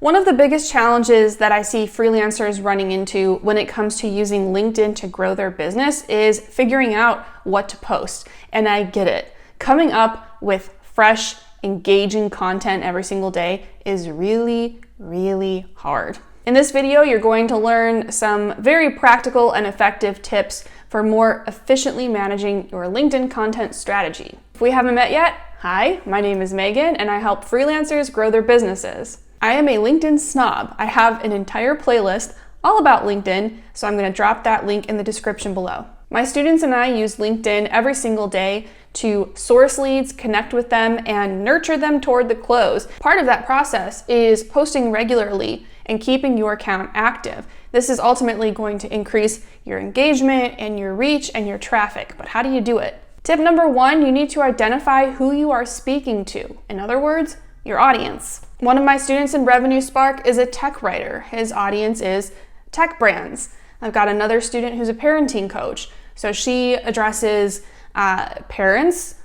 One of the biggest challenges that I see freelancers running into when it comes to using LinkedIn to grow their business is figuring out what to post. And I get it. Coming up with fresh, engaging content every single day is really, really hard. In this video, you're going to learn some very practical and effective tips for more efficiently managing your LinkedIn content strategy. If we haven't met yet, hi, my name is Megan and I help freelancers grow their businesses. I am a LinkedIn snob. I have an entire playlist all about LinkedIn, so I'm going to drop that link in the description below. My students and I use LinkedIn every single day to source leads, connect with them, and nurture them toward the close. Part of that process is posting regularly and keeping your account active. This is ultimately going to increase your engagement and your reach and your traffic. But how do you do it? Tip number one, you need to identify who you are speaking to. In other words, your audience. One of my students in Revenue Spark is a tech writer. His audience is tech brands. I've got another student who's a parenting coach. So she addresses parents,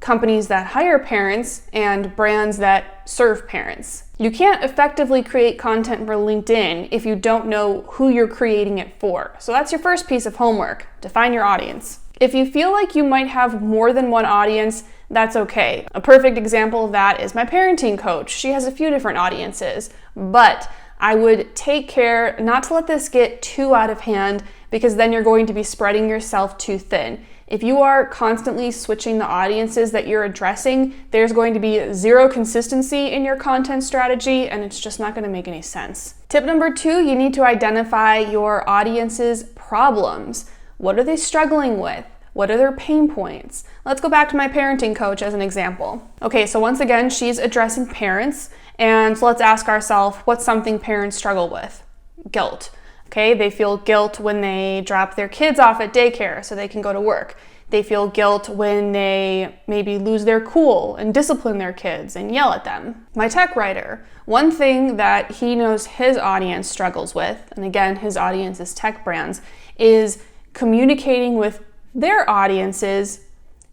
companies that hire parents, and brands that serve parents. You can't effectively create content for LinkedIn if you don't know who you're creating it for. So that's your first piece of homework. Define your audience. If you feel like you might have more than one audience, that's okay. A perfect example of that is my parenting coach. She has a few different audiences, but I would take care not to let this get too out of hand because then you're going to be spreading yourself too thin. If you are constantly switching the audiences that you're addressing, there's going to be zero consistency in your content strategy and it's just not going to make any sense. Tip number two, you need to identify your audience's problems. What are they struggling with? What are their pain points? Let's go back to my parenting coach as an example. Okay, so once again, she's addressing parents, and so let's ask ourselves, what's something parents struggle with? Guilt. Okay, they feel guilt when they drop their kids off at daycare so they can go to work. They feel guilt when they maybe lose their cool and discipline their kids and yell at them. My tech writer, one thing that he knows his audience struggles with, and again, his audience is tech brands, is communicating with their audiences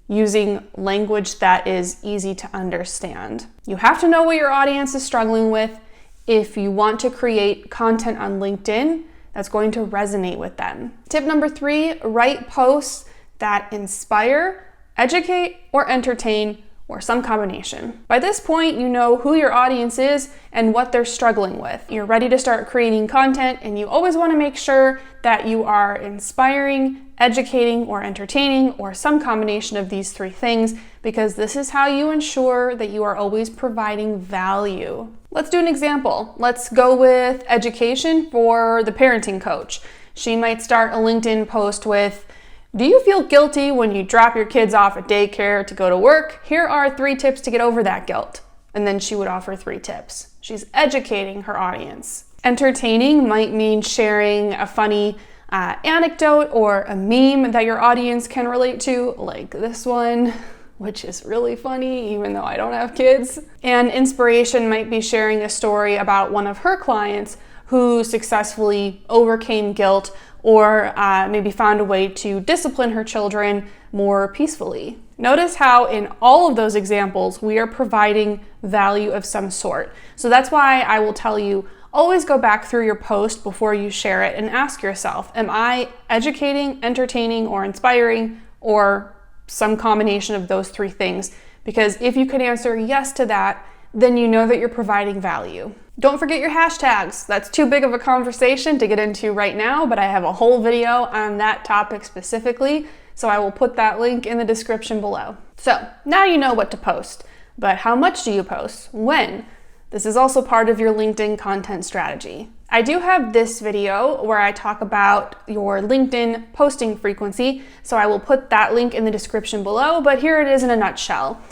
using language that is easy to understand. You have to know what your audience is struggling with if you want to create content on LinkedIn that's going to resonate with them. Tip number three, write posts that inspire, educate, or entertain, or some combination. By this point, you know who your audience is and what they're struggling with. You're ready to start creating content, and you always want to make sure that you are inspiring, educating, or entertaining, or some combination of these three things, because this is how you ensure that you are always providing value. Let's do an example. Let's go with education for the parenting coach. She might start a LinkedIn post with, do you feel guilty when you drop your kids off at daycare to go to work? Here are 3 tips to get over that guilt. And then she would offer 3 tips. She's educating her audience. Entertaining might mean sharing a funny anecdote or a meme that your audience can relate to, like this one, which is really funny, even though I don't have kids. And inspiration might be sharing a story about one of her clients who successfully overcame guilt or maybe found a way to discipline her children more peacefully. Notice how in all of those examples, we are providing value of some sort. So that's why I will tell you, always go back through your post before you share it and ask yourself, am I educating, entertaining, or inspiring, or some combination of those 3 things? Because if you can answer yes to that, then you know that you're providing value. Don't forget your hashtags. That's too big of a conversation to get into right now, but I have a whole video on that topic specifically, so I will put that link in the description below. So now you know what to post, but how much do you post? When? This is also part of your LinkedIn content strategy. I do have this video where I talk about your LinkedIn posting frequency, so I will put that link in the description below, but here it is in a nutshell.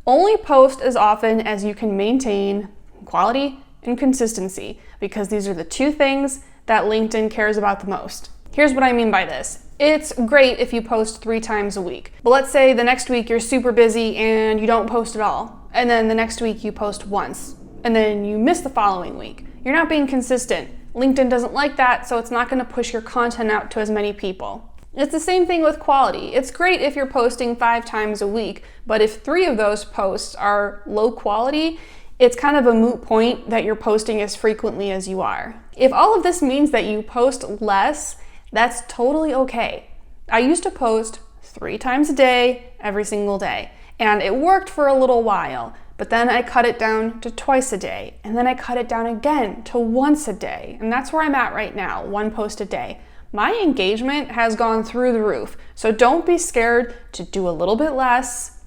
Only post as often as you can maintain quality and consistency, because these are the 2 things that LinkedIn cares about the most. Here's what I mean by this. It's great if you post 3 times a week, but let's say the next week you're super busy and you don't post at all, and then the next week you post once, and then you miss the following week. You're not being consistent. LinkedIn doesn't like that, so it's not going to push your content out to as many people. It's the same thing with quality. It's great if you're posting 5 times a week, but if 3 of those posts are low quality, it's kind of a moot point that you're posting as frequently as you are. If all of this means that you post less, that's totally okay. I used to post 3 times a day, every single day, and it worked for a little while, but then I cut it down to twice a day, and then I cut it down again to once a day, and that's where I'm at right now, 1 post a day. My engagement has gone through the roof, so don't be scared to do a little bit less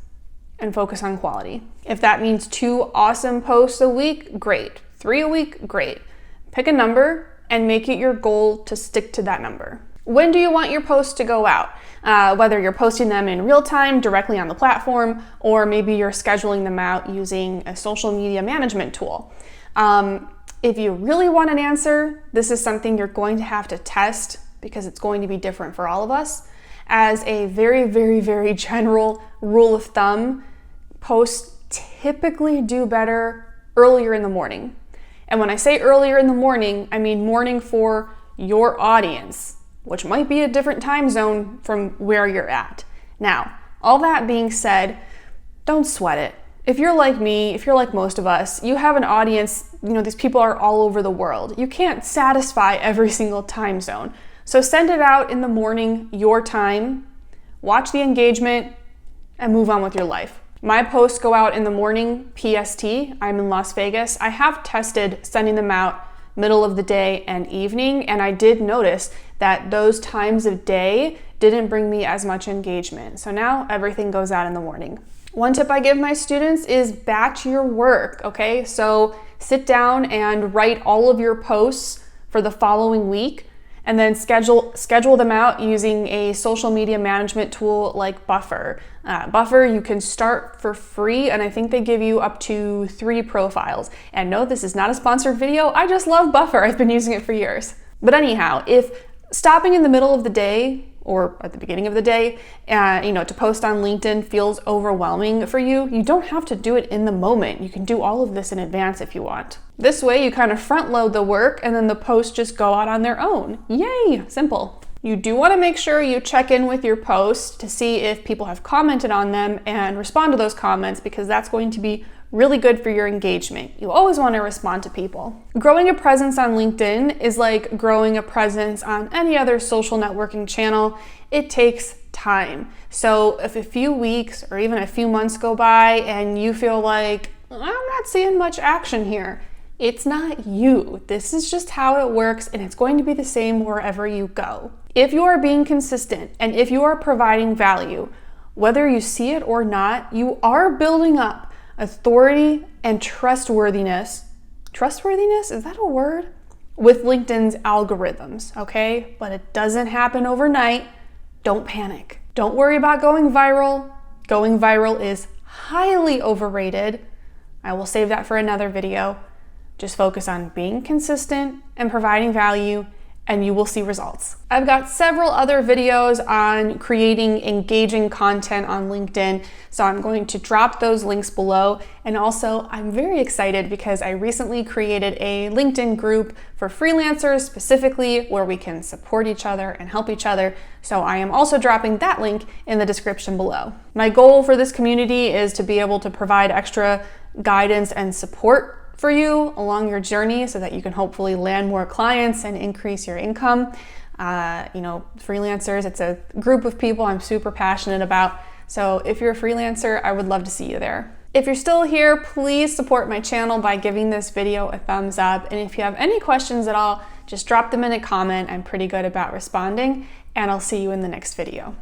and focus on quality. If that means 2 awesome posts a week, great. 3 a week, great. Pick a number and make it your goal to stick to that number. When do you want your posts to go out? Whether you're posting them in real time directly on the platform, or maybe you're scheduling them out using a social media management tool. If you really want an answer, this is something you're going to have to test because it's going to be different for all of us. As a very, very, very general rule of thumb, posts typically do better earlier in the morning. And when I say earlier in the morning, I mean morning for your audience, which might be a different time zone from where you're at. Now, all that being said, don't sweat it. If you're like me, if you're like most of us, you have an audience, these people are all over the world. You can't satisfy every single time zone. So send it out in the morning, your time, watch the engagement, and move on with your life. My posts go out in the morning, PST. I'm in Las Vegas. I have tested sending them out middle of the day and evening, and I did notice that those times of day didn't bring me as much engagement. So now everything goes out in the morning. One tip I give my students is batch your work, okay? So sit down and write all of your posts for the following week, and then schedule them out using a social media management tool like Buffer. Buffer, you can start for free, and I think they give you up to 3 profiles. And no, this is not a sponsored video. I just love Buffer. I've been using it for years. But anyhow, if stopping in the middle of the day or at the beginning of the day, to post on LinkedIn feels overwhelming for you, you don't have to do it in the moment. You can do all of this in advance if you want. This way you kind of front load the work and then the posts just go out on their own. Yay, simple. You do want to make sure you check in with your posts to see if people have commented on them and respond to those comments, because that's going to be really good for your engagement. You always want to respond to people. Growing a presence on LinkedIn is like growing a presence on any other social networking channel. It takes time. So if a few weeks or even a few months go by and you feel like, I'm not seeing much action here, it's not you. This is just how it works, and it's going to be the same wherever you go. If you are being consistent and if you are providing value, whether you see it or not, you are building up authority and trustworthiness. Trustworthiness, is that a word? With LinkedIn's algorithms, okay? But it doesn't happen overnight. Don't panic. Don't worry about going viral. Going viral is highly overrated. I will save that for another video. Just focus on being consistent and providing value, and you will see results. I've got several other videos on creating engaging content on LinkedIn, so I'm going to drop those links below. And also, I'm very excited because I recently created a LinkedIn group for freelancers specifically, where we can support each other and help each other. So I am also dropping that link in the description below. My goal for this community is to be able to provide extra guidance and support for you along your journey so that you can hopefully land more clients and increase your income. Freelancers, it's a group of people I'm super passionate about. So if you're a freelancer, I would love to see you there. If you're still here, please support my channel by giving this video a thumbs up. And if you have any questions at all, just drop them in a comment. I'm pretty good about responding, and I'll see you in the next video.